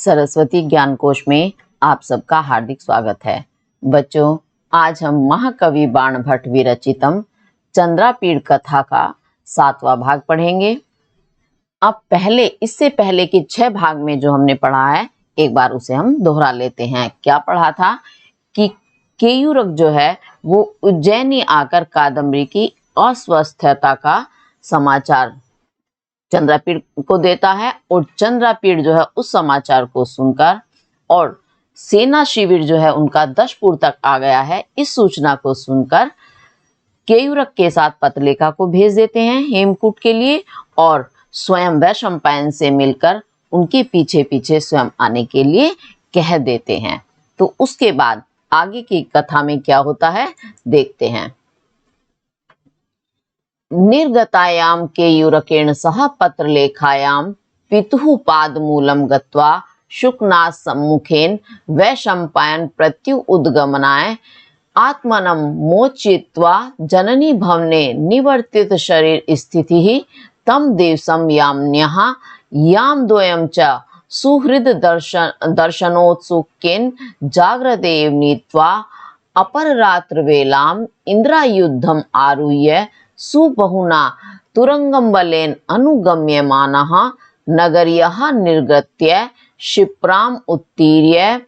सरस्वती ज्ञान कोश में आप सबका हार्दिक स्वागत है। बच्चों, आज हम महाकवि बाणभट्ट विरचितम चंद्रापीड़ कथा का 7वां भाग पढ़ेंगे। अब इससे पहले के 6 भाग में जो हमने पढ़ा है, एक बार उसे हम दोहरा लेते हैं। क्या पढ़ा था कि केयूरक जो है वो उज्जैनी आकर कादम्बरी की अस्वस्थता का समाचार चंद्रापीड़ को देता है और चंद्रापीड़ जो है उस समाचार को सुनकर और सेना शिविर जो है उनका दशपुर तक आ गया है, इस सूचना को सुनकर केयूरक के साथ पत्रलेखा को भेज देते हैं हेमकूट के लिए और स्वयं वैशंपायन से मिलकर उनके पीछे पीछे स्वयं आने के लिए कह देते हैं। तो उसके बाद आगे की कथा में क्या होता है देखते हैं। निर्गतायाम केयूरकेण सह पत्रलेखायां पितुः पादमूलं गत्वा शुकनाथ सम्मुखेन वैशंपायन प्रत्युद्गमनाय आत्मनं मोचयित्वा जननी भवने निवर्तित शरीर स्थितिः तं दिवसं याम्न्यः यां द्वयं च सुहृद दर्शनोत्सुकेन जाग्रतेव नीत्वा अपररात्रवेलाम् इन्द्रायुद्धम् आरुह्य सुबहुना तुरंगम्बलेन अनुगम्यमानः नगर्यः निर्गत्य क्षिप्राम् उत्तीर्य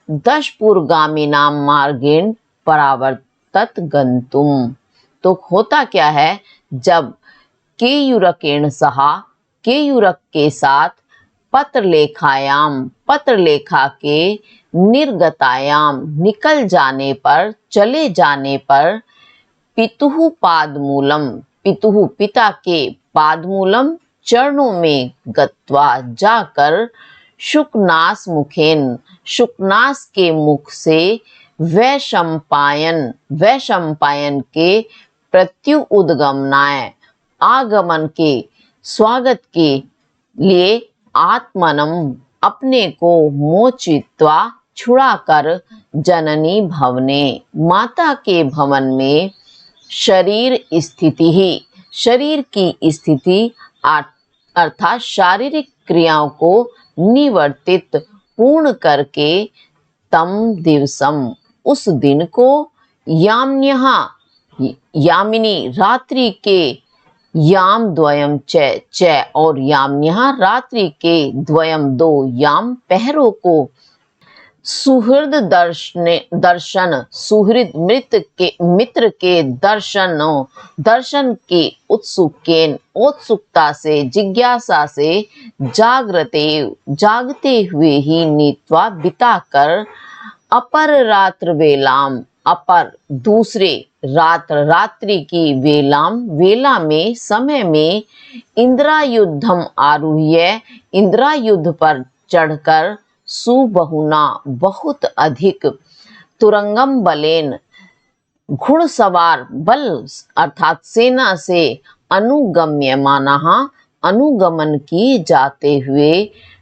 दशपुरगामिनां मार्गेण परावर्तत गन्तुम। तो होता क्या है, जब केयूरकेण सह केयूरक के साथ पत्रलेखा के निर्गतायाम निकल जाने पर, चले जाने पर पितुः पादमूलम, पितुः पिता के पादमूलम चरणों में गत्वा जाकर शुकनास मुखेन, शुकनास के मुख से वैशंपायन के प्रत्युद्गमनाय आगमन के स्वागत के लिए आत्मनम अपने को मोचित्वा छुड़ाकर जननी भवने माता के भवन में शरीर की स्थिति अर्थात शारीरिक क्रियाओं को निवर्तित पूर्ण करके तम दिवसम उस दिन को यामिनी रात्रि के याम द्वयम च और याम्न्यः रात्रि के द्वयम 2 याम पहरों को सुहृद दर्शन सुहृद मित्र के दर्शन के उत्सुकता से, जिज्ञासा से जागते हुए ही नीत्वा बिताकर अपर रात्र वेलाम, अपर दूसरे रात्रि की वेला में समय में इंद्रायुद्धम आरुह्य इंद्रायुद्ध पर चढ़कर सुबहुना बहुत अधिक तुरंगम बलेन घुड़सवार बल अर्थात सेना से अनुगमन किए जाते हुए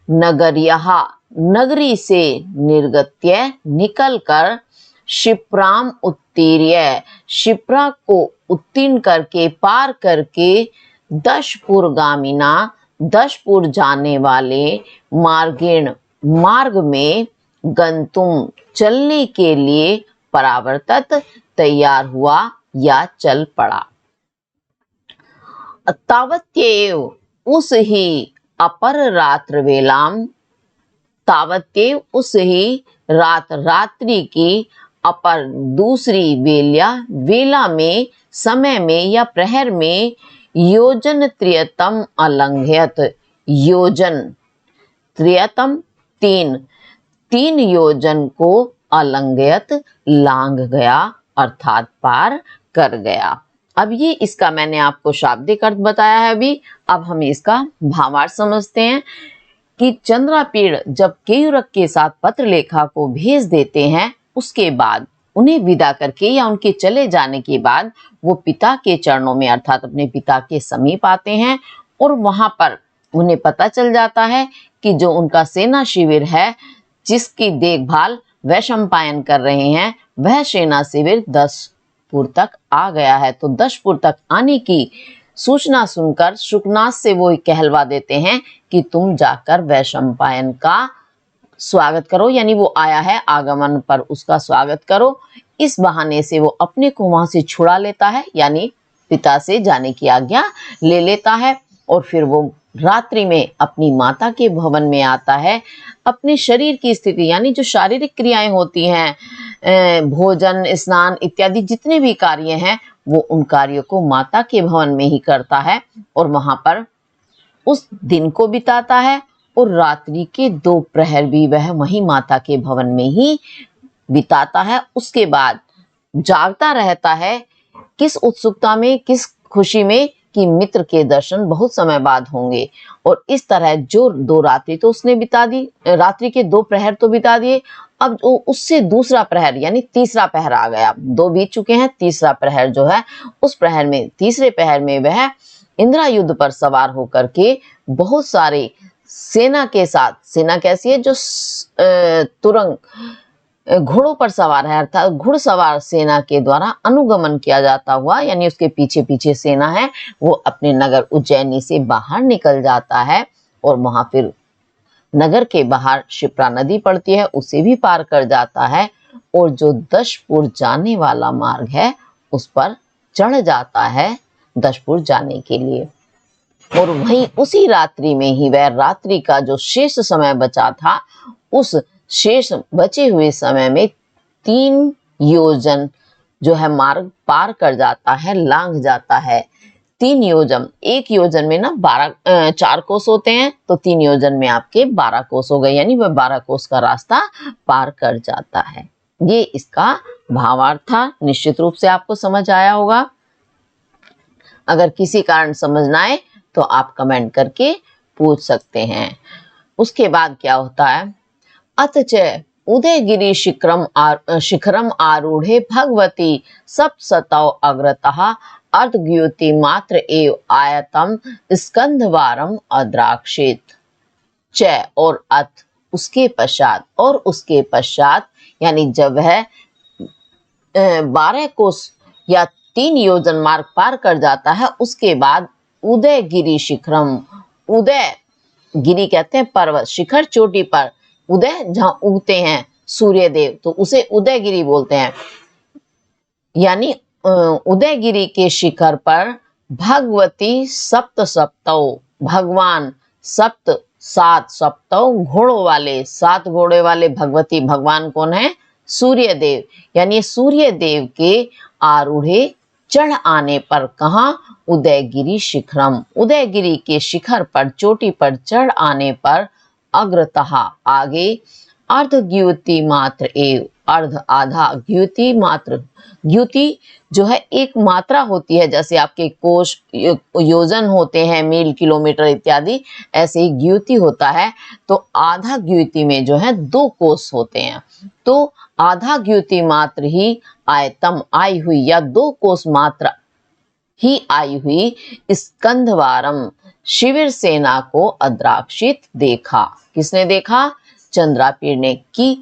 नगरी से निर्गत्य निकलकर क्षिप्राम उत्तीर्य क्षिप्रा को उत्तीर्ण करके पार करके दशपुर जाने वाले मार्ग में गंतुम चलने के लिए परावर्तत तैयार हुआ या चल पड़ा। तावत्येव उस ही अपर रात्र वेलाम, तावत्येव उस ही रात्रि की अपर दूसरी वेला में, समय में या प्रहर में योजन त्रियतम अलंघ्यत, योजन त्रियतम 3 योजन को अलंघ्यत लांघ गया अर्थात पार कर गया। अब ये इसका मैंने आपको शाब्दिक अर्थ बताया है अभी। अब हम इसका भावार्थ समझते हैं कि चंद्रापीड़ जब केयूरक के साथ पत्रलेखा को भेज देते हैं, उसके बाद उन्हें विदा करके या उनके चले जाने के बाद वो पिता के चरणों में अर्थात अपने पिता के समीप आते हैं और वहां पर उन्हें पता चल जाता है कि जो उनका सेना शिविर है, जिसकी देखभाल वैशंपायन कर रहे हैं, वह सेना शिविर दशपुर तक आ गया है। तो दशपुर तक आने की सूचना सुनकर शुकनाथ से वो कहलवा देते हैं कि तुम जाकर वैशंपायन का स्वागत करो, यानी वो आया है, आगमन पर उसका स्वागत करो। इस बहाने से वो अपने को वहां से छुड़ा लेता है, यानी पिता से जाने की आज्ञा ले लेता है और फिर वो रात्रि में अपनी माता के भवन में आता है। अपने शरीर की स्थिति यानी जो शारीरिक क्रियाएं होती हैं, भोजन, स्नान इत्यादि जितने भी कार्य हैं, वो उन कार्यों को माता के भवन में ही करता है और वहां पर उस दिन को बिताता है और रात्रि के 2 प्रहर भी वह वही माता के भवन में ही बिताता है। उसके बाद जागता रहता है, किस उत्सुकता में, किस खुशी में कि मित्र के दर्शन बहुत समय बाद होंगे। और इस तरह जो 2 रात्रि तो उसने बिता दी, रात्रि के 2 प्रहर तो बिता दिए, अब उससे दूसरा प्रहर यानी तीसरा प्रहर आ गया। 2 बीत चुके हैं, तीसरा प्रहर जो है, उस प्रहर में, तीसरे प्रहर में वह इंद्रायुध पर सवार होकर के बहुत सारे सेना के साथ, सेना कैसी है, जो तुरंग घोड़ों पर सवार है, अर्थात घुड़सवार सेना के द्वारा अनुगमन किया जाता हुआ, यानी उसके पीछे पीछे सेना है, वो अपने नगर उज्जैनी से बाहर निकल जाता है और वहां फिर नगर के बाहर शिप्रा नदी पड़ती है, उसे भी पार कर जाता है और जो दशपुर जाने वाला मार्ग है उस पर चढ़ जाता है दशपुर जाने के लिए। और वहीं उसी रात्रि में ही वह रात्रि का जो शेष समय बचा था, उस शेष बचे हुए समय में 3 योजन जो है मार्ग पार कर जाता है, लांघ जाता है। 3 योजन, एक योजन में ना 4 कोस होते हैं, तो 3 योजन में आपके 12 कोस हो गए, यानी वह 12 कोस का रास्ता पार कर जाता है। ये इसका भावार्थ था। निश्चित रूप से आपको समझ आया होगा। अगर किसी कारण समझ ना आए तो आप कमेंट करके पूछ सकते हैं। उसके बाद क्या होता है, अतच उदयगिरि शिखरम आरूढ़े भगवती सप्तसतौ अग्रतः अर्धद्युति मात्र एव आयतम स्कंधवारम अद्राक्षित। च और अथ, उसके पश्चात, और उसके पश्चात, यानी जब वह 12 कोस या 3 योजन मार्ग पार कर जाता है, उसके बाद उदयगिरि शिखरम, उदय गिरी कहते हैं पर्वत, शिखर चोटी पर, उदय जहां उगते हैं सूर्य देव, तो उसे उदयगिरि बोलते हैं। यानी उदयगिरि के शिखर पर भगवती सप्त सप्तौ, भगवान सप्त 7 सप्तौ घोड़ों वाले, 7 घोड़े वाले भगवती, भगवान कौन है, सूर्य देव, यानी सूर्य देव के आरूढ़े चढ़ आने पर, कहा, उदयगिरि शिखरम, उदयगिरि के शिखर पर, चोटी पर चढ़ आने पर, अग्रतः आगे, अर्धद्युति मात्र एव, अर्ध आधा, द्युति मात्र, द्युति जो है एक मात्रा होती है, जैसे आपके कोश योजन होते हैं, मील, किलोमीटर इत्यादि, ऐसे ही द्युति होता है। तो आधा द्युति में जो है 2 कोस होते हैं, तो आधा द्युति मात्र ही आयतम आई हुई, या 2 कोस मात्र ही आई हुई स्कंधवारम शिविर सेना को अद्राक्षित देखा। किसने देखा, चंद्रापीड़ ने, कि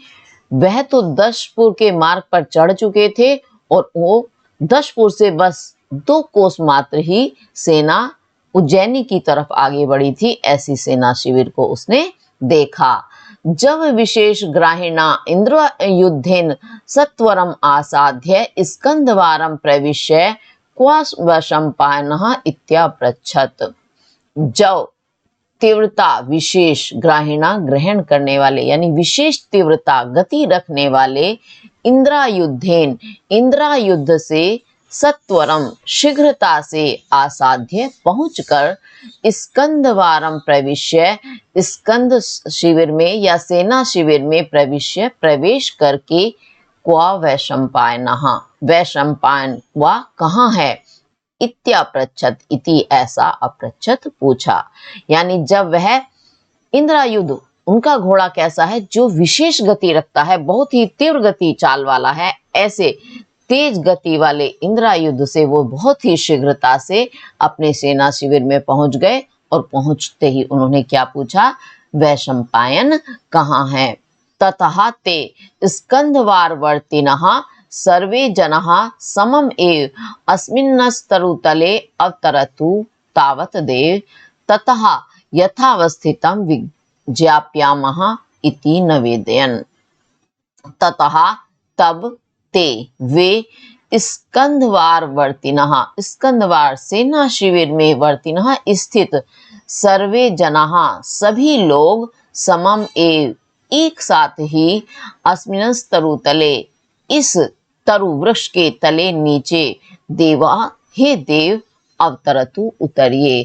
वह तो दशपुर के मार्ग पर चढ़ चुके थे और वो दशपुर से बस 2 कोस मात्र ही सेना उज्जैनी की तरफ आगे बढ़ी थी, ऐसी सेना शिविर को उसने देखा। जब विशेष ग्राहिणा इंद्र युद्धेन सत्वरम आसाध्य स्कंधवारम प्रविश्य क्वशम पायनः इत्यापृच्छत। जब तीव्रता विशेष ग्राहिणा ग्रहण करने वाले, यानी विशेष तीव्रता गति रखने वाले, इंद्रायुद्धेन इंद्रायुद्ध से सत्वरम शीघ्रता से आसाध्य पहुंचकर स्कंधवारम प्रविश्य, स्कंद शिविर में या सेना शिविर में प्रविश्य प्रवेश करके, क्वा वैशंपायनः, वैशंपायन वा कहाँ है, इत्यापृच्छत, इति ऐसा अपृच्छत पूछा। यानी जब वह इंद्रायुध, उनका घोड़ा कैसा है, जो विशेष गति रखता है, बहुत ही तीव्र गति चाल वाला है, ऐसे तेज गति वाले इंद्रायुध से वो बहुत ही शीघ्रता से अपने सेना शिविर में पहुंच गए और पहुंचते ही उन्होंने क्या पूछा, वैशंपायन कहाँ है। ततः ते स्कंधवारवर्तिनः सर्वे जनाः समम एव अस्मिन्नस्तरुतले अवतरतु तावत देव ततः यथावस्थितं विज्ञाप्यामः इति नवेदयन्। ततः तब ते वे स्कंधवार वर्तिनः, स्कंधवार सेना शिविर में वर्तिनः स्थित सर्वे जनाः सभी लोग समम एव एक साथ ही अस्मिन् तरुतले इस तरु वृक्ष के तले नीचे देवा हे देव अवतरतु उतरिए।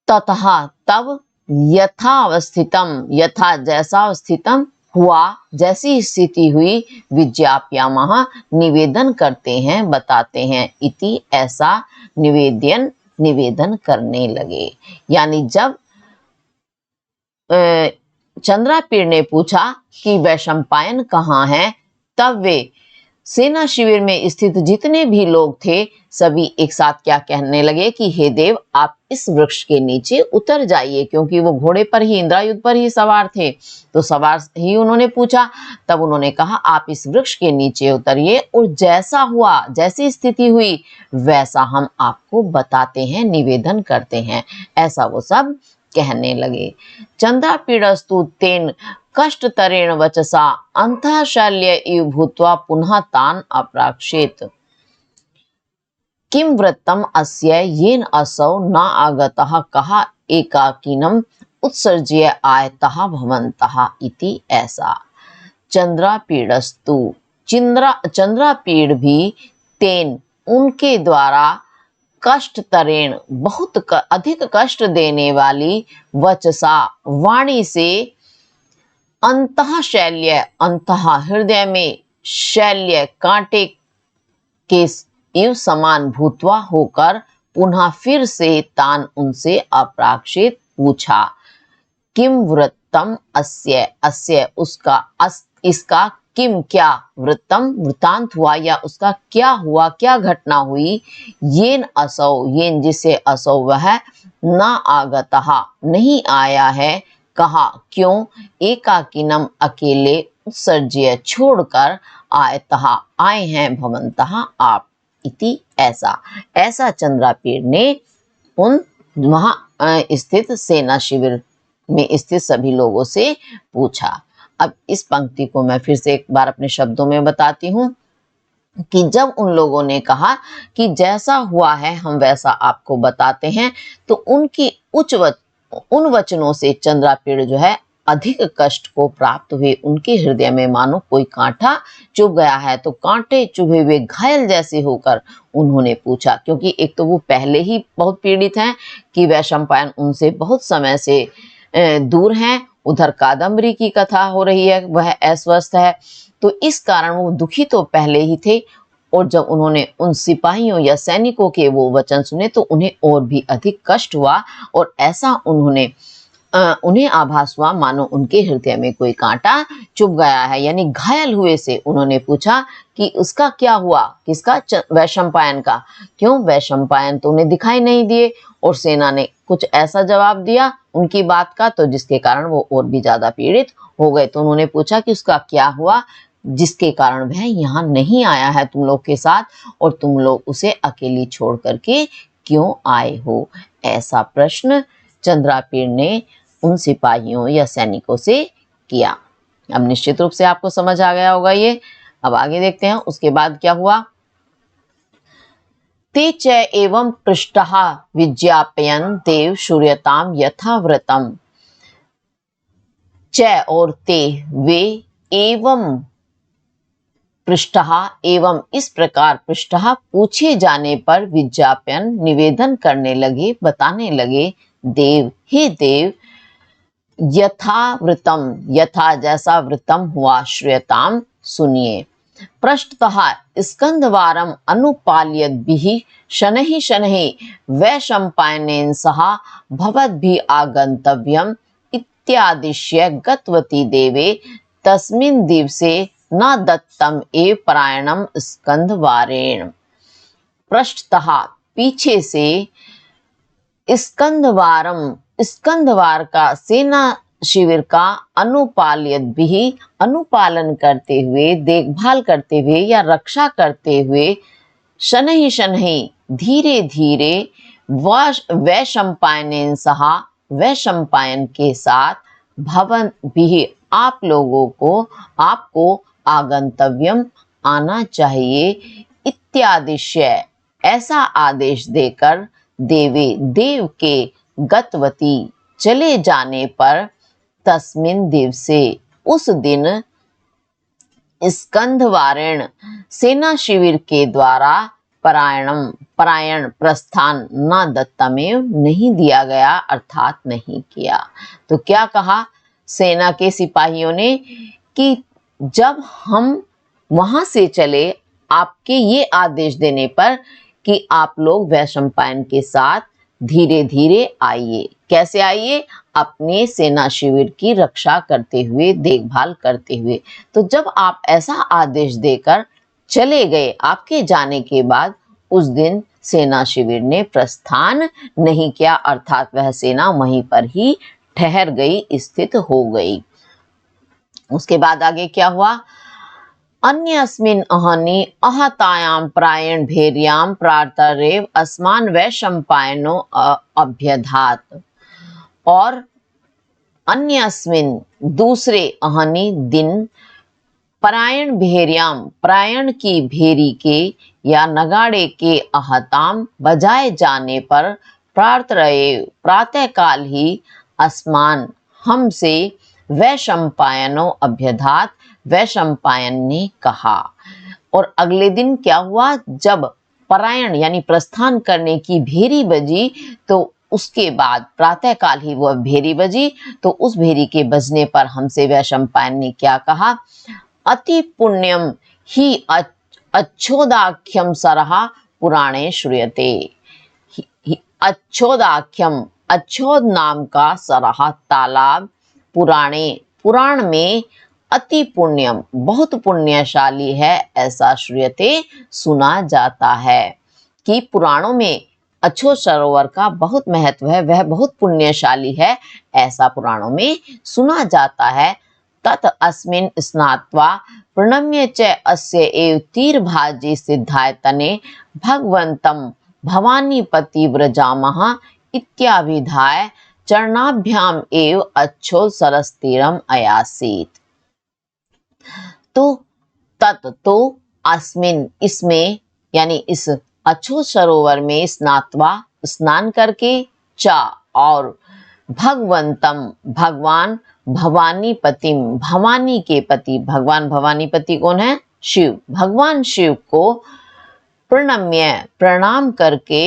ततः तब यथावस्थितम, यथा जैसा अवस्थितम हुआ, जैसी स्थिति हुई, विज्ञाप्यामः निवेदन करते हैं, बताते हैं, इति ऐसा निवेदन करने लगे। यानी जब चंद्रापीड़ ने पूछा कि वैशंपायन कहाँ है, तब वे सेना शिविर में स्थित जितने भी लोग थे सभी एक साथ क्या कहने लगे कि हे देव आप इस वृक्ष के नीचे उतर जाइए, क्योंकि वो घोड़े पर ही, इंद्रायुध पर ही सवार थे, तो सवार ही उन्होंने पूछा। तब उन्होंने कहा आप इस वृक्ष के नीचे उतरिए और जैसा हुआ, जैसी स्थिति हुई, वैसा हम आपको बताते हैं, निवेदन करते हैं। ऐसा वो सब कहने लगे। चंद्रापीडस्तु तेन कष्टतरेण वचसा अंतःशल्य इव भूत्वा पुनः तान अप्राक्षेत। किम वृत्तम अस्य येन असौ न आगतः कः एकाकिनम उत्सर्ज्य आयतः भवन्तः इति ऐसा। चंद्रापीडस्तु, चंद्रापीड़ भी तेन उनके द्वारा कष्टतरेण बहुत अधिक कष्ट देने वाली वचसा वाणी से अंतः शैल्य, अंतः हृदय में, शैल्य कांटे के इव समान भूतवा होकर पुनः फिर से तान उनसे अप्राक्षित पूछा। किम वृत्तम अस्य, अस्य उसका, इसका, किम क्या, वृत्तम वृत्तांत हुआ या उसका क्या हुआ, क्या घटना हुई, येन असौ, येन जिसे, असौ वह, न आगतः नहीं आया है, कहा क्यों, एकाकिनम अकेले, उत्सर्ज्य छोड़कर, आयतः आए हैं, भवन्तः आप, इति ऐसा। ऐसा चंद्रापीड़ ने उन वहां स्थित सेना शिविर में स्थित सभी लोगों से पूछा। अब इस पंक्ति को मैं फिर से एक बार अपने शब्दों में बताती हूँ कि जब उन लोगों ने कहा कि जैसा हुआ है हम वैसा आपको बताते हैं, तो उनकी उन वचनों से चंद्रापीड़ जो है अधिक कष्ट को प्राप्त हुए। उनके हृदय में मानो कोई कांटा चुभ गया है, तो कांटे चुभे हुए घायल जैसे होकर उन्होंने पूछा, क्योंकि एक तो वो पहले ही बहुत पीड़ित हैं कि वैशंपायन उनसे बहुत समय से दूर हैं, उधर कादम्बरी की कथा हो रही है, वह अस्वस्थ है, तो इस कारण वो दुखी तो पहले ही थे, और जब उन्होंने उन सिपाहियों या सैनिकों के वो वचन सुने तो उन्हें और भी अधिक कष्ट हुआ, और ऐसा उन्हें आभास हुआ मानो उनके हृदय में कोई कांटा चुभ गया है, यानी घायल हुए से उन्होंने पूछा कि उसका क्या हुआ, किसका, वैशंपायन का। क्यों, वैशंपायन तो उन्हें दिखाई नहीं दिए, और सेना ने कुछ ऐसा जवाब दिया उनकी बात का, तो जिसके कारण वो और भी ज्यादा पीड़ित हो गए। तो उन्होंने पूछा कि उसका क्या हुआ जिसके कारण वह यहाँ नहीं आया है तुम लोग के साथ, और तुम लोग उसे अकेली छोड़ करके क्यों आए हो। ऐसा प्रश्न चंद्रापीड़ ने उन सिपाहियों या सैनिकों से किया। अब निश्चित रूप से आपको समझ आ गया होगा ये। अब आगे देखते हैं उसके बाद क्या हुआ। ते च एवं पृष्ठः विज्ञापयन् देव श्रूयताम यथाव्रतम। च और ते वे, एवं पृष्ठः एवं इस प्रकार, पृष्ठः पूछे जाने पर, विज्ञापन निवेदन करने लगे, बताने लगे, देव हे देव, यथावृतम, यथा जैसा वृतम हुआ, श्रूयताम सुनिए। पृष्ठतः स्कंधवारम अनुपाल्यद्भिः शनैः शनैः वैशंपायनेन सह भवद्भिः आगन्तव्यम् इत्यादिश्य गतवती देवे तस्मिन् दिवसे न दत्तम एव परायणम स्कंधवारेण। पृष्ठतः पीछे से, स्कंधवारम स्कंधवार का, सेना शिविर का, अनुपाल्यद्भिः अनुपालन करते हुए, देखभाल करते हुए या रक्षा करते हुए, शनैः शनैः धीरे धीरे, वैशंपायनेन सह वैशंपायन के साथ, भवन भी आप लोगों को आपको आगंतव्यम आना चाहिए इत्यादिश्य ऐसा आदेश देकर देवे देव के गतवती चले जाने पर तस्मिन दिवसे उस दिन स्कंधवारेण सेना शिविर के द्वारा परायण प्रस्थान न दत्तमेव नहीं दिया गया अर्थात नहीं किया। तो क्या कहा सेना के सिपाहियों ने कि जब हम वहां से चले आपके ये आदेश देने पर कि आप लोग वैशंपायन के साथ धीरे धीरे आइए। कैसे आइए? अपने सेना शिविर की रक्षा करते हुए, देखभाल करते हुए। तो जब आप ऐसा आदेश देकर चले गए, आपके जाने के बाद उस दिन सेना शिविर ने प्रस्थान नहीं किया, अर्थात वह सेना वहीं पर ही ठहर गई, स्थित हो गई। उसके बाद आगे क्या हुआ? अन्यस्मिन् अहनि अहतायां प्रायण भेर्यां प्रातरेव अस्मान वैशंपायनो अभ्यधात। और अन्यस्मिन् दूसरे अहनि दिन परायण भेर्याम परायण की भेरी के या नगाड़े के अहताम बजाए जाने पर प्रातः काल ही अस्मान हमसे वैशंपायनो अभ्यधात वैशंपायन ने कहा। और अगले दिन क्या हुआ? जब परायण यानी प्रस्थान करने की भेरी बजी तो उसके बाद प्रातः काल ही वह भेरी बजी, तो उस भेरी के बजने पर हमसे वैशंपायन ने क्या कहा? अति पुण्यम ही अच्छोदाख्यम सरहा पुराणे श्रूयते। अच्छोदाख्यम, अच्छोद नाम का सरहा तालाब पुराण में अति पुण्यम बहुत पुण्यशाली है ऐसा श्रूयते सुना जाता है। कि पुराणों में अच्छोद सरोवर का बहुत महत्व है, वह बहुत पुण्यशाली है ऐसा पुराणों में सुना जाता है। तत् अस्मिन् स्नात्वा प्रणम्य च अस्य एव तीरभाजी सिद्धाय तने भगवन्तं भवानीपति व्रजामः इत्याभिधाय चरणाभ्याम एव अच्छोद सरस्तीरम अयासीत। तो तत् तो अस्मिन इसमें यानी इस अच्छोद सरोवर में स्नात्वा स्नान करके चा और भगवंतम भगवान भवानीपतिम भवानी के पति, भगवान भवानीपति कौन है? शिव। भगवान शिव को प्रणम्य प्रणाम करके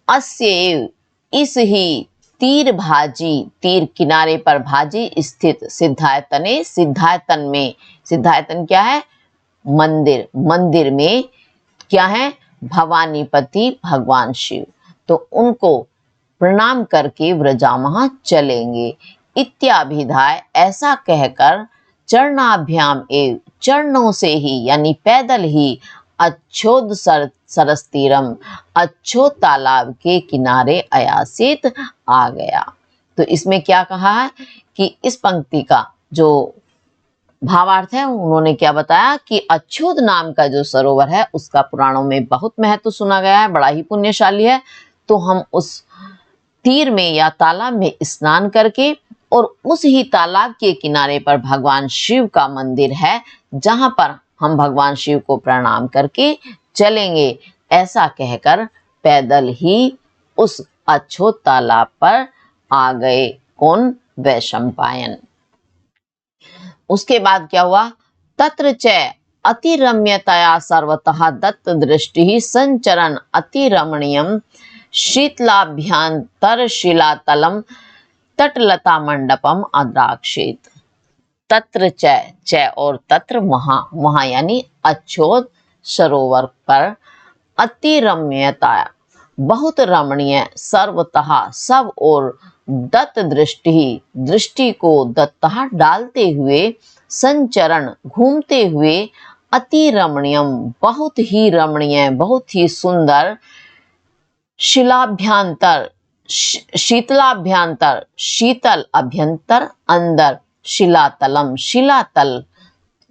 अस्येव इस ही तीर भाजी तीर किनारे पर भाजी स्थित सिद्धायतने सिद्धायतन में, सिद्धायतन क्या है? मंदिर। मंदिर में क्या है? भवानीपति भगवान शिव। तो उनको प्रणाम करके व्रजामः चलेंगे। इत्याभिधाय ऐसा कहकर चरणाभ्याम एव चरणों से ही यानी पैदल ही अच्छोद सरस्तीरम अच्छोद तालाब के किनारे अयासित आ गया। तो इसमें क्या कहा है कि इस पंक्ति का जो भावार्थ है उन्होंने क्या बताया कि अच्छोद नाम का जो सरोवर है उसका पुराणों में बहुत महत्व सुना गया है, बड़ा ही पुण्यशाली है। तो हम उस तीर में या तालाब में स्नान करके और उस ही तालाब के किनारे पर भगवान शिव का मंदिर है जहां पर हम भगवान शिव को प्रणाम करके चलेंगे। ऐसा कहकर पैदल ही उस अच्छोद तालाब पर आ गए। कौन? वैशंपायन। उसके बाद क्या हुआ? तत्र च अति रम्यतया सर्वतः दत्त दृष्टि संचरण अति रमणीयम शीतलाभ्यंतर शिलातलम तटलता मंडपम अद्राक्षित। तत्र च और तत्र वहां यानी अच्छोद सरोवर पर अति रम्यता बहुत रमणीय सर्वतः सब और दत्त दृष्टि को दत्तः डालते हुए संचरण घूमते हुए अति रमणीयम बहुत ही रमणीय बहुत ही सुंदर शिलाभ्यंतर शीतलाभ्यंतर शीतल अभ्यंतर अंदर शिलातलम शिलातल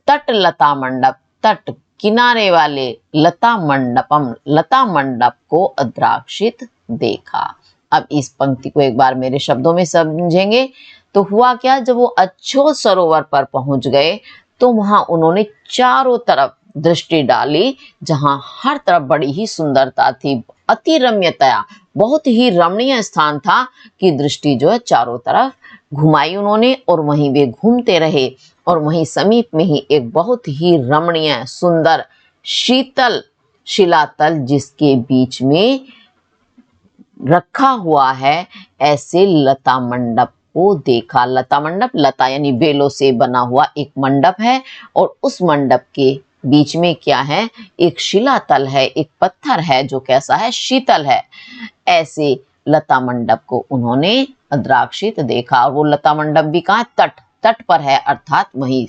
तट लता मंडप तट किनारे वाले लता मंडप को अद्राक्षित देखा। अब इस पंक्ति को एक बार मेरे शब्दों में समझेंगे तो हुआ क्या, जब वो अच्छोत सरोवर पर पहुंच गए तो वहां उन्होंने चारों तरफ दृष्टि डाली, जहां हर तरफ बड़ी ही सुंदरता थी, अति रम्यता, बहुत ही रमणीय स्थान था कि दृष्टि जो है चारों तरफ घुमाई उन्होंने और वहीं वे घूमते रहे। और वहीं समीप में ही एक बहुत ही रमणीय सुंदर शीतल शिलातल, जिसके बीच में रखा हुआ है ऐसे लता मंडप को देखा। लता मंडप, लता यानी बेलों से बना हुआ एक मंडप है और उस मंडप के बीच में क्या है, एक शिलातल है, एक पत्थर है जो कैसा है, शीतल है। ऐसे लता मंडप को उन्होंने अद्राक्षित देखा। और वो लता मंडप भी कहाँ, तट पर है, अर्थात वही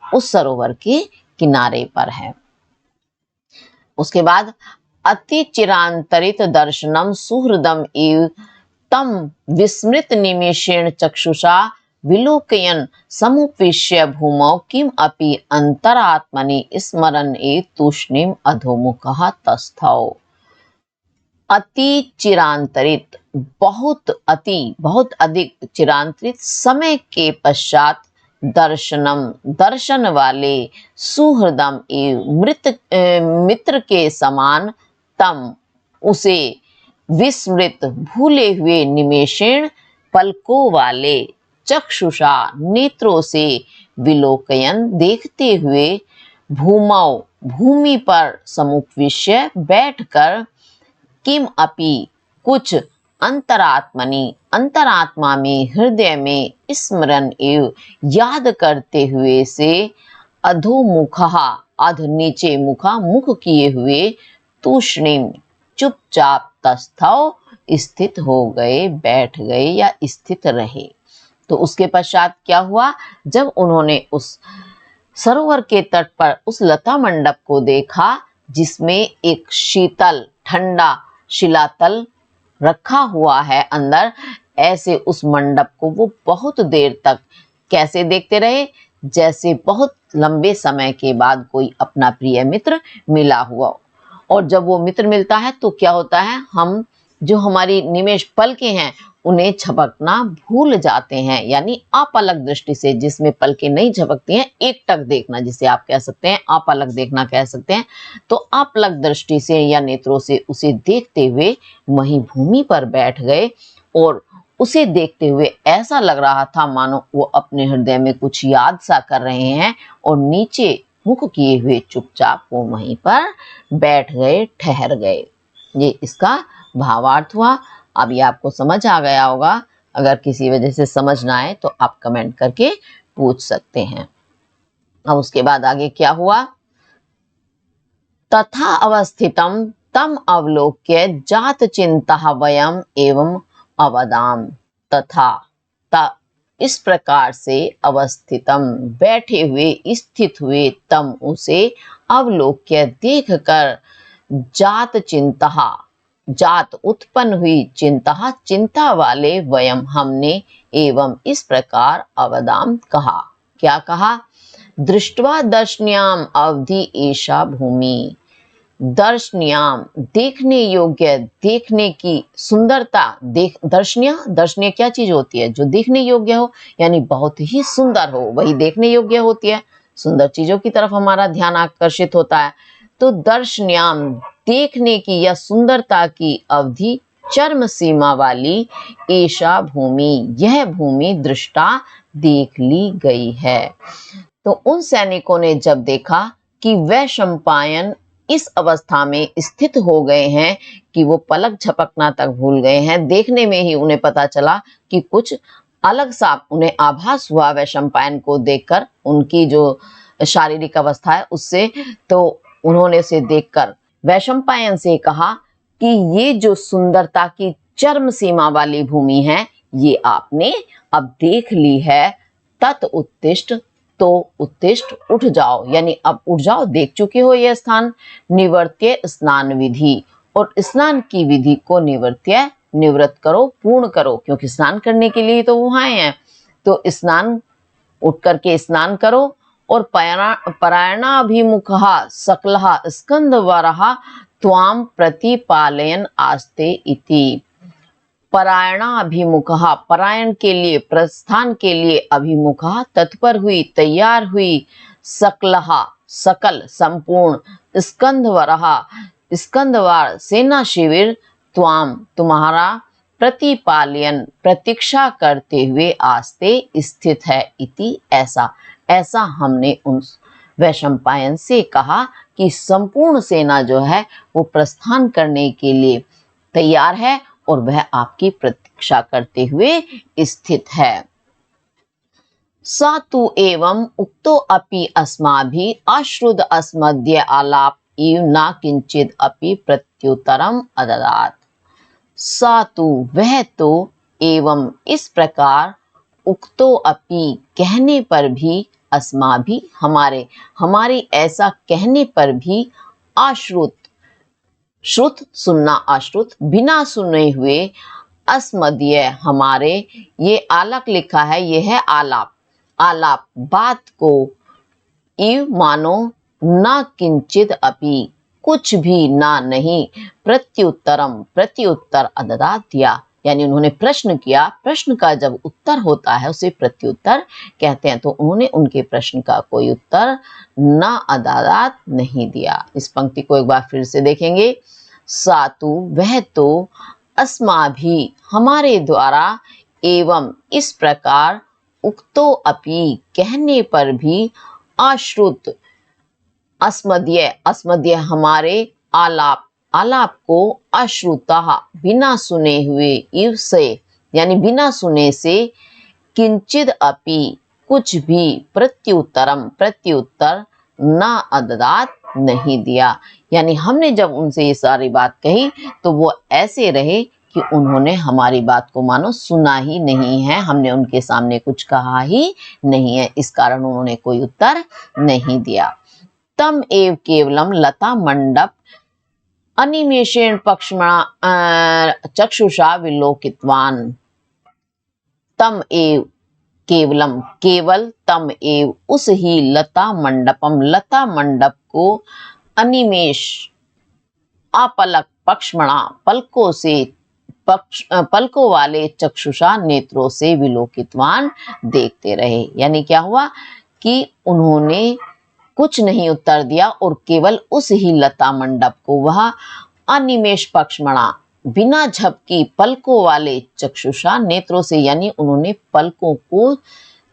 उस सरोवर के किनारे पर है। उसके बाद अति चिरांतरित दर्शनम सुहृदम इव तम विस्मृत निमेषेण चक्षुषा विलोकयन समुपविश्य भूमौ किम अपि अंतरात्मनि स्मरन् तूष्णीम अधोमुखः तस्थौ। अति चिरांतरित, बहुत अधिक चिरांतरित समय के पश्चात दर्शनम, दर्शन वाले, सुहृदम मित्र के समान, तम उसे, विस्मृत भूले हुए, निमेषेण पलकों वाले, चक्षुषा नेत्रों से, विलोकयन देखते हुए, भूमौ भूमि पर, समुपविश्य बैठकर, किम अपि कुछ, अंतरात्मनि अंतरात्मा में, हृदय में, स्मरण एव याद करते हुए से, अधोमुखः अध नीचे, मुखा मुख किए हुए, तूष्णीम चुपचाप, तस्थौ स्थित हो गए, बैठ गए या स्थित रहे। तो उसके पश्चात क्या हुआ, जब उन्होंने उस सरोवर के तट पर उस लता मंडप को देखा जिसमें एक शीतल ठंडा शिलातल रखा हुआ है अंदर, ऐसे उस मंडप को वो बहुत देर तक कैसे देखते रहे, जैसे बहुत लंबे समय के बाद कोई अपना प्रिय मित्र मिला हुआ। और जब वो मित्र मिलता है तो क्या होता है, हम जो हमारी निमेष पलकें हैं उन्हें झपकना भूल जाते हैं, यानी अपलक दृष्टि से, जिसमें पलकें नहीं झपकती हैं, एकटक देखना जिसे आप कह सकते हैं, अपलक देखना कह सकते हैं। तो अपलक दृष्टि से या नेत्रों से उसे देखते हुए वहीं भूमि पर बैठ गए और उसे देखते हुए ऐसा लग रहा था मानो वो अपने हृदय में कुछ याद सा कर रहे हैं और नीचे मुख किए हुए चुपचाप वो वहीं पर बैठ गए, ठहर गए। ये इसका भावार्थ हुआ। अब ये आपको समझ आ गया होगा। अगर किसी वजह से समझ ना आए तो आप कमेंट करके पूछ सकते हैं। अब उसके बाद आगे क्या हुआ, तथा अवस्थितम तम अवलोक्य जात चिंता वयम एवं अवदाम। तथा इस प्रकार से, अवस्थितम बैठे हुए, स्थित हुए, तम उसे, अवलोक्य देखकर, जात चिंता जात उत्पन्न हुई, चिंता चिंता वाले, वयम हमने, एवं इस प्रकार, अवदाम कहा। क्या कहा, दृष्टवा दर्शन्याम अवधि एषा भूमि। दर्शन्याम देखने योग्य, देखने की सुंदरता, दर्शनीय क्या चीज होती है, जो देखने योग्य हो, यानी बहुत ही सुंदर हो, वही देखने योग्य होती है। सुंदर चीजों की तरफ हमारा ध्यान आकर्षित होता है। तो दर्शन्याम देखने की या सुंदरता की अवधि, चरम सीमा वाली, एषा भूमि यह भूमि, दृष्टा देख ली गई है। तो उन सैनिकों ने जब देखा कि वैशंपायन इस अवस्था में स्थित हो गए हैं कि वो पलक झपकना तक भूल गए हैं, देखने में ही उन्हें पता चला कि कुछ अलग सा उन्हें आभास हुआ वैशंपायन को देखकर, उनकी जो शारीरिक अवस्था है उससे। तो उन्होंने उसे देखकर वैशंपायन से कहा कि ये जो सुंदरता की चरम सीमा वाली भूमि है, ये आपने अब देख ली है। तत उत्तिष्ठ, तो उत्तिष्ठ उठ जाओ, यानी अब उठ जाओ, देख चुके हो यह स्थान। निवर्त्य स्नान विधि, और स्नान की विधि को निवृत्त करो, पूर्ण करो, क्योंकि स्नान करने के लिए तो वहां आए हैं। तो स्नान, उठ करके स्नान करो। और परायणाभिमुखः सकलः स्कंदवरः त्वां प्रतिपालयन् आस्ते इति। परायणाभिमुखः, परायण के लिए, प्रस्थान के लिए, अभिमुखः तत्पर हुई, तैयार हुई, सकलः सकल, संपूर्ण, स्कंधवरः स्कंदवार, सेना शिविर, त्वाम तुम्हारा, प्रतिपालयन प्रतीक्षा करते हुए, आस्ते स्थित है, इति ऐसा। ऐसा हमने उन वैशंपायन से कहा कि संपूर्ण सेना जो है वो प्रस्थान करने के लिए तैयार है और वह आपकी प्रतीक्षा करते हुए स्थित है। स तु एवं उक्तो अपि अस्माभिः अश्रुत अस्मद्य आलाप इव न किंचित अपि प्रत्युत्तरम अददात। स तु वह तो, एवं इस प्रकार, उक्तो अपि कहने पर भी, अस्माभिः हमारे, हमारी ऐसा कहने पर भी, अश्रुत श्रुत सुनना, अश्रुत बिना सुने हुए, अस्मदीय हमारे, ये आलक लिखा है, ये है आलाप, आलाप बात को, इव मानो, न किंचित अपि कुछ भी ना नहीं, प्रत्युत्तरम प्रत्युत्तर अददा दिया, यानी उन्होंने प्रश्न किया, प्रश्न का जब उत्तर होता है उसे प्रत्युत्तर कहते हैं, तो उन्होंने उनके प्रश्न का कोई उत्तर न अदादात नहीं दिया। इस पंक्ति को एक बार फिर से देखेंगे। सातु वह तो, अस्माभि हमारे द्वारा, एवं इस प्रकार, उक्तो अपि कहने पर भी, अश्रुत अस्मदीय अस्मदीय हमारे, आलाप आलाप को, अश्रुतः बिना सुने हुए, इव से यानी बिना सुने से, किंचित अपि कुछ भी, प्रत्युत्तरम प्रत्युत्तर, न अददात नहीं दिया, यानी हमने जब उनसे ये सारी बात कही तो वो ऐसे रहे कि उन्होंने हमारी बात को मानो सुना ही नहीं है, हमने उनके सामने कुछ कहा ही नहीं है, इस कारण उन्होंने कोई उत्तर नहीं दिया। तम एव केवलम लता मंडप अनिमेषेण पक्ष्मणा चक्षुषा विलोकितवान। तम एव केवलम केवल, तम एव उस ही, लता मंडपम लता मंडप को, अनिमेष अपलक पक्ष्मणा पलकों से, पलकों वाले, चक्षुषा नेत्रों से, विलोकितवान देखते रहे, यानी क्या हुआ कि उन्होंने कुछ नहीं उत्तर दिया और केवल उस ही लता मंडप को वह अनिमेष पक्ष्मणा बिना झपकी, पलकों वाले, चक्षुषा नेत्रों से, यानी उन्होंने पलकों को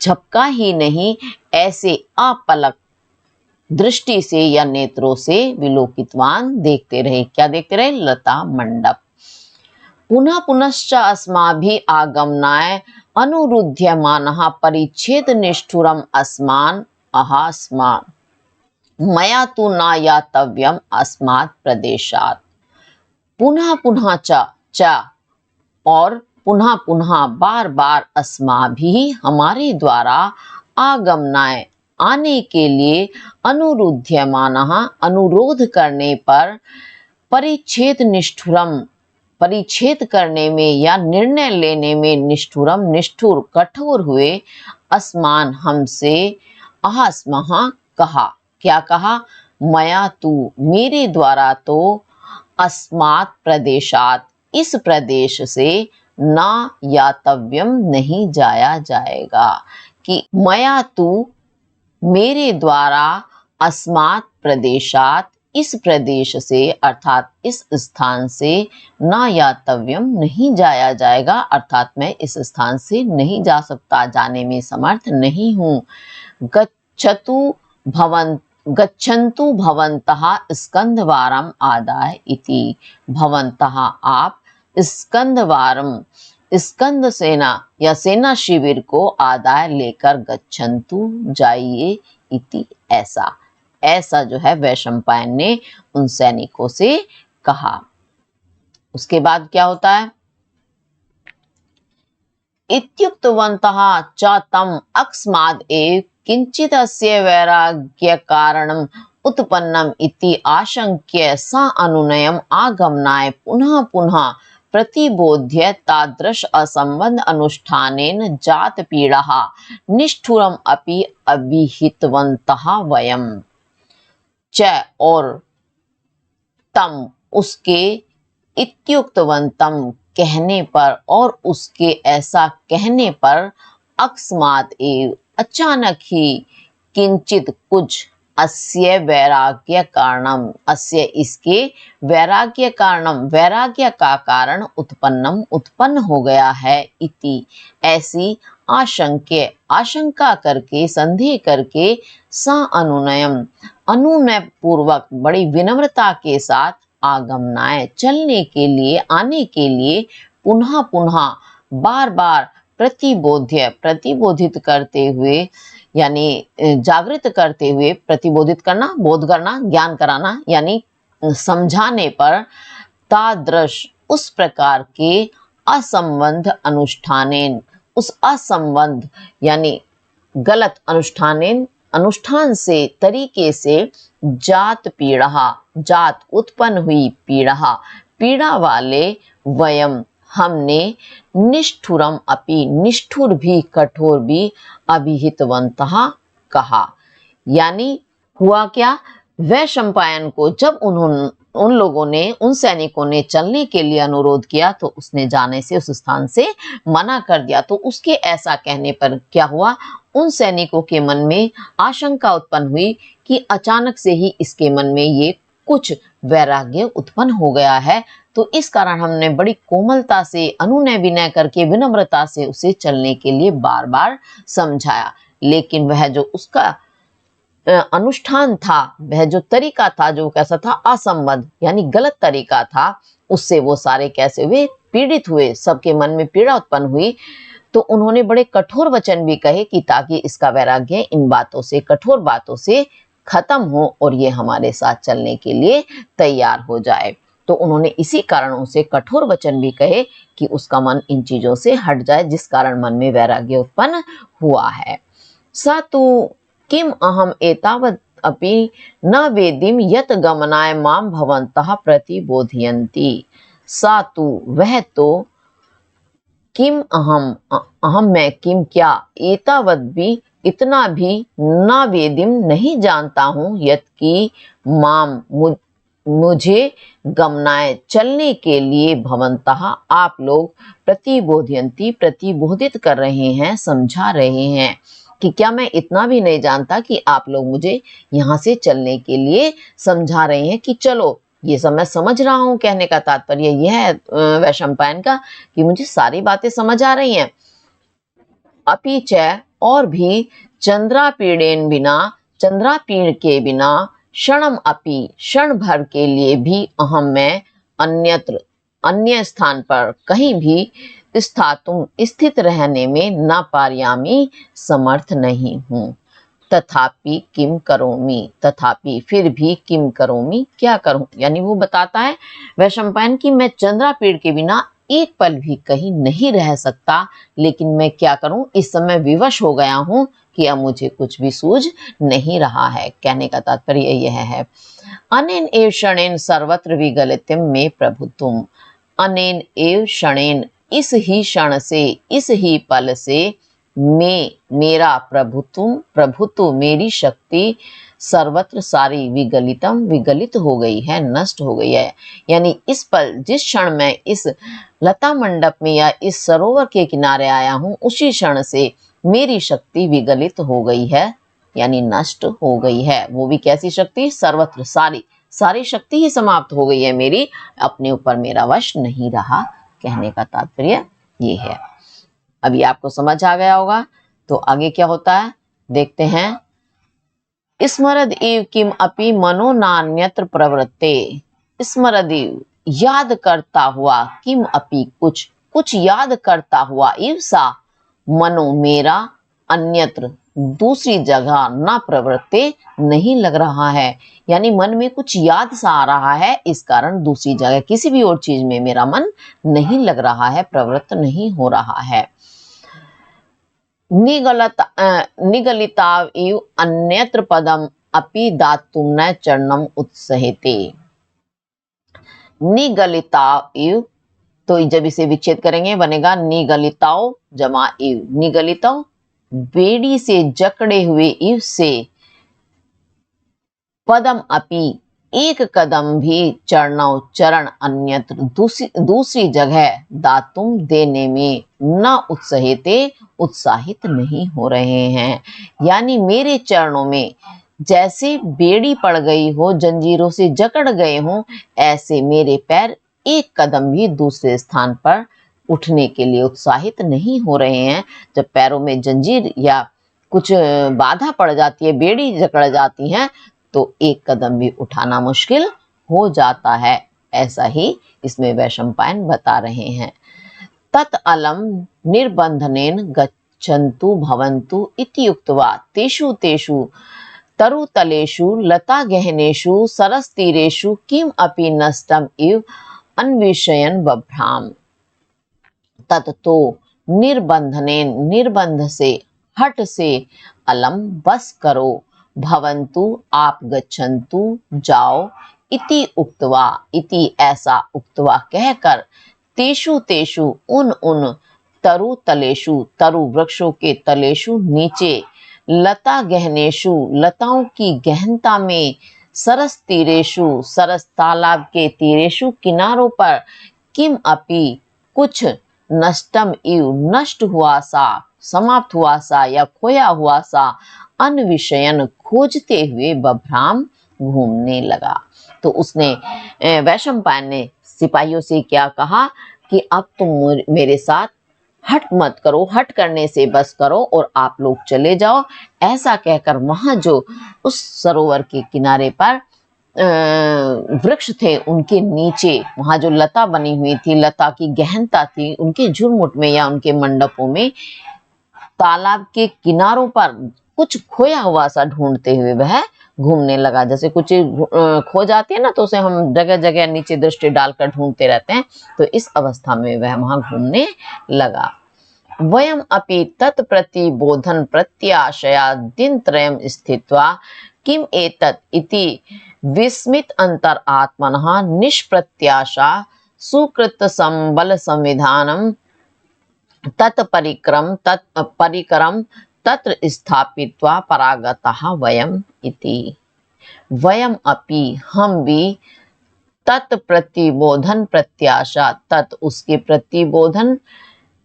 झपका ही नहीं, ऐसे अपलक दृष्टि से या नेत्रों से, विलोकितवान देखते रहे। क्या देखते रहे? लता मंडप। पुनः पुनश्च अस्माभिः आगमनाय अनुरुध्यमानः परिच्छेद निष्ठुरम अस्मान् अहास्मान् मया तु न यातव्यम अस्मात् प्रदेशात्। पुनः पुनः च और पुनः पुनः बार बार, अस्माभिः हमारे द्वारा, आगमनाय आने के लिए, अनुरुध्यमानः अनुरोध करने पर, परिच्छेद निष्ठुरम परिच्छेद करने में या निर्णय लेने में, निष्ठुरम निष्ठुर कठोर हुए, अस्मान हमसे, अहास्मः कहा, क्या कहा? मया तू मेरे द्वारा तो, अस्मात् प्रदेशात इस प्रदेश से, ना यातव्यम नहीं जाया जाएगा, कि मया तू मेरे द्वारा, अस्मात् प्रदेशात इस प्रदेश से, अर्थात इस स्थान से, ना यातव्यम नहीं जाया जाएगा, अर्थात मैं इस स्थान से नहीं जा सकता, जाने में समर्थ नहीं हूँ। गच्छन्तु भवन्तः स्कंदवारम आदाय इति। भवन्तः आप, स्कंदवारम स्कंद सेना या सेना शिविर को, आदाय लेकर, गच्छन्तु जाइए, इति ऐसा। ऐसा जो है वैशंपायन ने उन सैनिकों से कहा। उसके बाद क्या होता है? इत्युक्तवन्तः च तम अकस्माद् एव किंचित् अस्य वैराग्य कारणम् उत्पन्नम् इति आशंक्य स अनुनयम् आगमनाय पुनः पुनः प्रतिबोध्य तादृश असंबद्ध अनुष्ठानेन जात पीड़ाः निष्ठुरम् अपि अभिहितवन्तः वयम्। च और तम उसके, इत्युक्तवन्तम कहने पर और उसके ऐसा कहने पर अकस्मात एव अचानक ही किंचित कुछ अस्य वैराग्य कारणम अस्य इसके वैराग्य कारणम वैराग्य का कारण उत्पन्नम उत्पन्न हो गया है इति ऐसी आशंका करके संदेह करके सा अनुनयम अनुनय पूर्वक बड़ी विनम्रता के साथ आगमनाय चलने के लिए आने के लिए पुनः पुनः बार बार प्रतिबोधित करते हुए यानी जागृत करते हुए प्रतिबोधित करना बोध करना ज्ञान कराना यानी समझाने पर तादृश उस प्रकार के असंबंध अनुष्ठानेन उस असंबंध यानी गलत अनुष्ठान से तरीके से जात उत्पन्न हुई पीड़ा वाले वयम हमने निष्ठुरम अपि निष्ठुर भी कठोर भी अभिहितवंतः कहा। यानी हुआ क्या, वैशंपायन को जब उन लोगों ने उन सैनिकों ने चलने के लिए अनुरोध किया तो उसने जाने से उस स्थान से मना कर दिया। तो उसके ऐसा कहने पर क्या हुआ, उन सैनिकों के मन में आशंका उत्पन्न हुई कि अचानक से ही इसके मन में ये कुछ वैराग्य उत्पन्न हो गया है। तो इस कारण हमने बड़ी कोमलता से अनुनय विनय करके विनम्रता से उसे चलने के लिए बार बार समझाया, लेकिन वह जो उसका अनुष्ठान था, वह जो तरीका था जो कैसा था, असंबद्ध यानी गलत तरीका था, उससे वो सारे कैसे हुए, पीड़ित हुए, सबके मन में पीड़ा उत्पन्न हुई। तो उन्होंने बड़े कठोर वचन भी कहे कि ताकि इसका वैराग्य इन बातों से कठोर बातों से खत्म हो और ये हमारे साथ चलने के लिए तैयार हो जाए। तो उन्होंने इसी कारण उसे कठोर वचन भी कहे कि उसका मन इन चीजों से हट जाए जिस कारण मन में वैराग्य उत्पन्न हुआ है। स तु किम अहम एतावत् अपि न वेदिम यत गमनाय माम भवन्तः प्रतिबोधयन्ति। सा तु वह तो किम अहम मैं किम क्या एतावत् भी इतना भी न वेदिम नहीं जानता हूँ यत की माम मुझे गमनाय चलने के लिए भवन्तः आप लोग प्रतिबोधयन्ति प्रतिबोधित कर रहे हैं, समझा रहे हैं कि क्या मैं इतना भी नहीं जानता कि आप लोग मुझे यहाँ से चलने के लिए समझा रहे हैं कि चलो, ये सब मैं समझ रहा हूँ। कहने का तात्पर्य यह है वैशंपायन का कि मुझे सारी बातें समझ आ रही हैं। अपि च और भी चंद्रापीड़ेन बिना चंद्रापीड़ के बिना क्षणम अपि क्षण भर के लिए भी अहम मैं अन्यत्र अन्य स्थान पर कहीं भी स्थातुम स्थित रहने में न पार्यामी समर्थ नहीं हूँ। तथापि किम करोमि तथापि फिर भी किम करोमि क्या करूं, यानी वो बताता है वैशंपायन की मैं चंद्रापीड़ के बिना एक पल भी कहीं नहीं रह सकता, लेकिन मैं क्या करूं, इस समय विवश हो गया हूं कि अब मुझे कुछ भी सूझ नहीं रहा है। कहने का तात्पर्य यह है अनेन एव क्षणेन सर्वत्र विगलितम में प्रभुत्वम। अनेन एव क्षणेन इस ही क्षण से इस ही पल से मेरा प्रभुत्व मेरी शक्ति सर्वत्र सारी विगलित हो गई है, नष्ट हो गई है। यानी इस पल जिस क्षण मैं इस लता मंडप में या इस सरोवर के किनारे आया हूँ उसी क्षण से मेरी शक्ति विगलित हो गई है, यानी नष्ट हो गई है। वो भी कैसी शक्ति, सर्वत्र सारी शक्ति ही समाप्त हो गई है मेरी, अपने ऊपर मेरा वश नहीं रहा। कहने का तात्पर्य ये है। अभी आपको समझ आ गया होगा। तो आगे क्या होता है देखते हैं। स्मरद इव किम अपि मनो नान्यत्र प्रवृत्ते। स्मरद इव याद करता हुआ, किम अपि कुछ याद करता हुआ, इव सा मनो मेरा, अन्यत्र दूसरी जगह ना प्रवृत्ते नहीं लग रहा है। यानी मन में कुछ याद सा आ रहा है, इस कारण दूसरी जगह किसी भी और चीज में मेरा मन नहीं लग रहा है, प्रवृत्त नहीं हो रहा है। निगलिताव इव अन्यत्र पदम अपि दातुम न चरणम उत्सहेते। निगलिताव इव, तो जब इसे विच्छेद करेंगे बनेगा निगलिताओ जमा इव। निगलिताओ बेड़ी से जकड़े हुए इव से, पदम अपि एक कदम भी चरणौ चरण अन्यत्र, दूसरी जगह दातुम देने में न उत्साहिते, उत्साहित नहीं हो रहे हैं। यानी मेरे चरणों में जैसे बेड़ी पड़ गई हो, जंजीरों से जकड़ गए हों, ऐसे मेरे पैर एक कदम भी दूसरे स्थान पर उठने के लिए उत्साहित नहीं हो रहे हैं। जब पैरों में जंजीर या कुछ बाधा पड़ जाती है, बेड़ी जकड़ जाती है, तो एक कदम भी उठाना मुश्किल हो जाता है। ऐसा ही इसमें वैशंपायन बता रहे हैं। तत् अलम निर्बंधनेन गच्छन्तु भवन्तु इति उक्त्वा तेषु तेषु तरुतलेषु लता गहनेषु सरसतीरेषु किम अपि नष्टम इव अन्विषयन् बभ्राम। तत् तो निर्बंधनेन, निर्बंध से, हट से, अलम बस करो, भवन्तु आप, गच्छन्तु जाओ, इति उक्त्वा, इति ऐसा, उक्त्वा कहकर, तेषु तेषु उन तरु तलेषु, तरु वृक्षों के तलेषु नीचे, लता गहनेषु लताओं की गहनता में, सरस तीरेषु सरस तालाब के तीरेषु किनारों पर, किम अपि कुछ, नष्टम इव नष्ट हुआ सा, समाप्त हुआ सा या खोया हुआ सा, अन्विषयन खोजते हुए बभ्राम घूमने लगा। तो उसने वैशंपायन ने सिपाहियों से क्या कहा कि अब तुम मेरे साथ हट मत करो, हट करने से बस करो और आप लोग चले जाओ। ऐसा कहकर वहां जो उस सरोवर के किनारे पर वृक्ष थे, उनके नीचे वहां जो लता बनी हुई थी, लता की गहनता थी, उनके झुरमुट में या उनके मंडपों में, तालाब के किनारों पर कुछ खोया हुआ सा ढूंढते हुए वह घूमने लगा। जैसे कुछ खो जाती है ना, तो उसे हम जगह जगह नीचे दृष्टि डालकर ढूंढते रहते हैं, तो इस अवस्था में वह वहां घूमने लगा। वयम अपि तत्प्रतिबोधन प्रत्याशया दिनत्रयं स्थित्वा किम एतत् इति विस्मित अंतर आत्मनः निष्प्रत्याशा सुकृत संबल संविधानम तत्परिक्रम तत्र स्थापित्वा परागतः वयम इति। वयम अपि, हम भी, तत् प्रतिबोधन प्रत्याशा, तत् उसके प्रतिबोधन,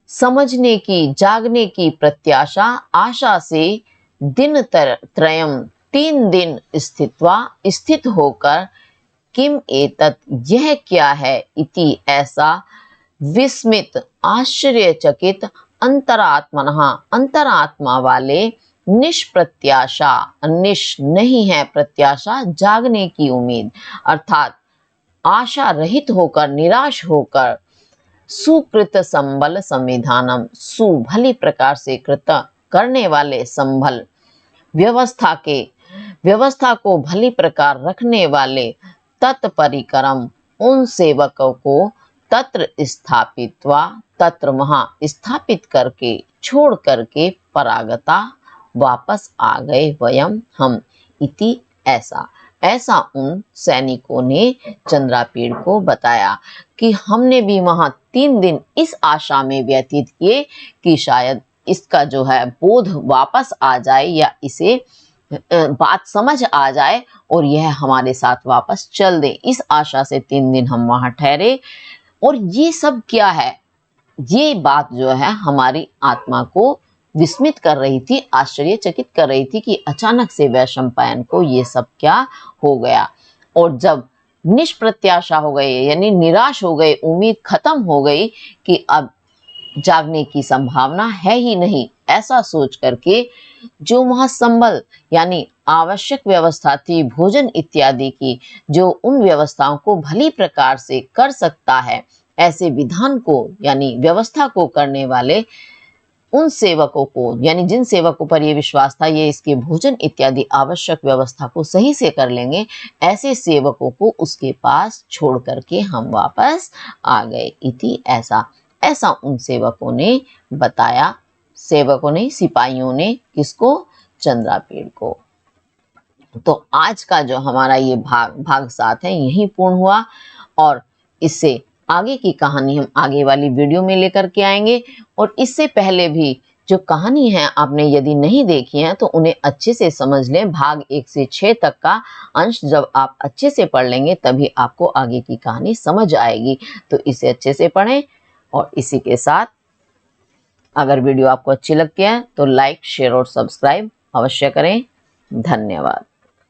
समझने की, जागने की प्रत्याशा, आशा से, दिन त्रयम 3 दिन, स्थित्वा स्थित होकर, किम एतत् यह क्या है, इति ऐसा, विस्मित आश्चर्यचकित, अंतरात्मनः अंतरात्मा वाले, निष्प्रत्याशा, निश नहीं है, प्रत्याशा जागने की उम्मीद, अर्थात आशा रहित होकर, निराश होकर, सुकृत संबल संविधानम, सु भली प्रकार से, कृत करने वाले, संभल व्यवस्था को भली प्रकार रखने वाले, तत्परिकरम उन सेवकों को, तत्र स्थापित्वा तत्र वहां स्थापित करके, छोड़ करके, परागता वापस आ गए, वयम हम, इति ऐसा उन सैनिकों ने चंद्रापीड़ को बताया कि हमने भी वहां 3 दिन इस आशा में व्यतीत किए कि शायद इसका जो है बोध वापस आ जाए या इसे बात समझ आ जाए और यह हमारे साथ वापस चल दे। इस आशा से 3 दिन हम वहां ठहरे। और ये सब क्या है, ये बात जो है हमारी आत्मा को विस्मित कर रही थी, आश्चर्यचकित कर रही थी कि अचानक से वैशंपायन को ये सब क्या हो गया। और जब निष्प्रत्याशा हो गए, यानी निराश हो गए, उम्मीद खत्म हो गई कि अब जागने की संभावना है ही नहीं, ऐसा सोच करके जो वहां संबल यानी आवश्यक व्यवस्था थी, भोजन इत्यादि की, जो उन व्यवस्थाओं को भली प्रकार से कर सकता है, ऐसे विधान को यानी व्यवस्था को करने वाले उन सेवकों को, यानी जिन सेवकों पर यह विश्वास था ये इसके भोजन इत्यादि आवश्यक व्यवस्था को सही से कर लेंगे, ऐसे सेवकों को उसके पास छोड़ करके हम वापस आ गए। इति ऐसा उन सेवकों ने बताया, सेवकों ने, सिपाहियों ने, किसको, चंद्रापीड़ को। तो आज का जो हमारा ये भाग 7 है यही पूर्ण हुआ, और इससे आगे की कहानी हम आगे वाली वीडियो में लेकर के आएंगे। और इससे पहले भी जो कहानी है आपने यदि नहीं देखी है तो उन्हें अच्छे से समझ लें। भाग 1 से 6 तक का अंश जब आप अच्छे से पढ़ लेंगे तभी आपको आगे की कहानी समझ आएगी। तो इसे अच्छे से पढ़ें। और इसी के साथ अगर वीडियो आपको अच्छी लगती है तो लाइक, शेयर और सब्सक्राइब अवश्य करें। धन्यवाद।